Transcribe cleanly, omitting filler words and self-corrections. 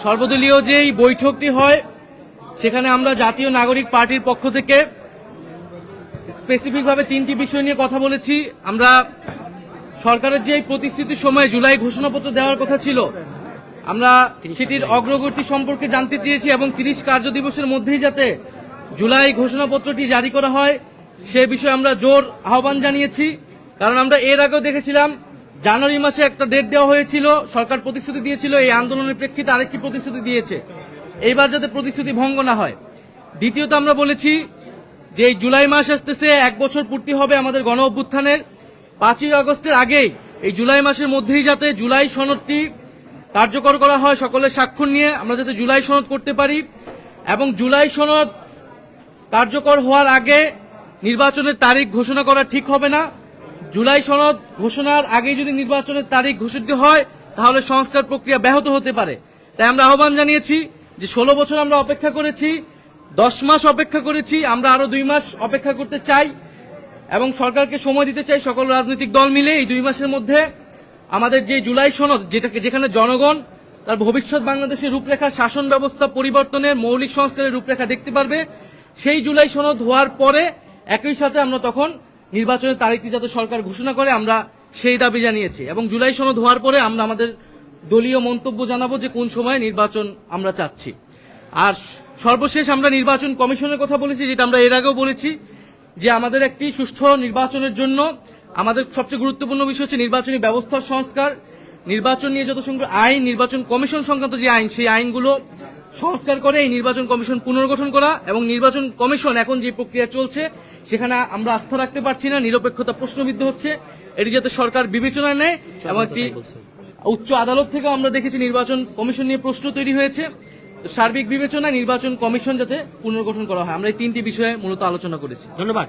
সর্বদলীয় যে এই বৈঠকটি হয় সেখানে আমরা জাতীয় নাগরিক পার্টির পক্ষ থেকে স্পেসিফিকভাবে তিনটি বিষয় নিয়ে কথা বলেছি। আমরা সরকারের যে প্রতিশ্রুতির সময় জুলাই ঘোষণাপত্র দেওয়ার কথা ছিল, আমরা সেটির অগ্রগতি সম্পর্কে জানতে চেয়েছি এবং 30 কার্য দিবসের মধ্যেই যাতে জুলাই ঘোষণাপত্রটি জারি করা হয় সে বিষয়ে আমরা জোর আহ্বান জানিয়েছি। কারণ আমরা এর আগেও দেখেছিলাম জানুয়ারি মাসে একটা ডেট দেওয়া হয়েছিল, সরকার প্রতিশ্রুতি দিয়েছিল, এই আন্দোলনের প্রেক্ষিতে আরেকটি প্রতিশ্রুতি দিয়েছে। এইবার যাতে প্রতিশ্রুতি ভঙ্গ না হয়। দ্বিতীয়ত আমরা বলেছি যে এই জুলাই মাস আসতেছে, 1 বছর পূর্তি হবে আমাদের গণ অভ্যুত্থানের। 5ই আগস্টের আগেই এই জুলাই মাসের মধ্যেই যাতে জুলাই সনদটি কার্যকর করা হয়, সকলের স্বাক্ষর নিয়ে আমরা যাতে জুলাই সনদ করতে পারি। এবং জুলাই সনদ কার্যকর হওয়ার আগে নির্বাচনের তারিখ ঘোষণা করা ঠিক হবে না। জুলাই সনদ ঘোষণার আগে যদি নির্বাচনের তারিখ ঘোষিত হয় তাহলে সংস্কার প্রক্রিয়া ব্যাহত হতে পারে। তাই আমরা আহ্বান জানিয়েছি যে 16 বছর আমরা অপেক্ষা করেছি, 10 মাস অপেক্ষা করেছি, আমরা আরো 2 মাস অপেক্ষা করতে চাই এবং সরকারকে সময় দিতে চাই। সকল রাজনৈতিক দল মিলে এই 2 মাসের মধ্যে আমাদের যে জুলাই সনদ, যেখানে জনগণ তার ভবিষ্যৎ বাংলাদেশের রূপরেখা, শাসন ব্যবস্থা পরিবর্তনের মৌলিক সংস্কারের রূপরেখা দেখতে পারবে, সেই জুলাই সনদ হওয়ার পরে একই সাথে আমরা তখন নির্বাচনের তারিখটি যাতে সরকার ঘোষণা করে আমরা সেই দাবি জানিয়েছি। এবং জুলাই সনদ হওয়ার পরে আমরা আমাদের দলীয় মন্তব্য জানাবো যে কোন সময় নির্বাচন আমরা চাচ্ছি। আর সর্বশেষ আমরা নির্বাচন কমিশনের কথা বলেছি, যেটা আমরা এর আগেও বলেছি যে আমাদের একটি সুষ্ঠু নির্বাচনের জন্য আমাদের সবচেয়ে গুরুত্বপূর্ণ বিষয় হচ্ছে নির্বাচনী ব্যবস্থার সংস্কার। নির্বাচন নিয়ে যত সংখ্যক আইন, নির্বাচন কমিশন সংক্রান্ত যে আইন, সেই আইনগুলো সংস্কার করে এই নির্বাচন কমিশন পুনর্গঠন করা। এবং নির্বাচন কমিশন এখন যে প্রক্রিয়া চলছে সেখানে আমরা আস্থা রাখতে পারছি না, নিরপেক্ষতা প্রশ্নবিদ্ধ হচ্ছে। এটি যাতে সরকার বিবেচনায় নেয়। এবং একটি উচ্চ আদালত থেকে আমরা দেখেছি নির্বাচন কমিশন নিয়ে প্রশ্ন তৈরি হয়েছে। সার্বিক বিবেচনায় নির্বাচন কমিশন যাতে পুনর্গঠন করা হয়। আমরা এই 3টি বিষয়ে মূলত আলোচনা করেছি। ধন্যবাদ।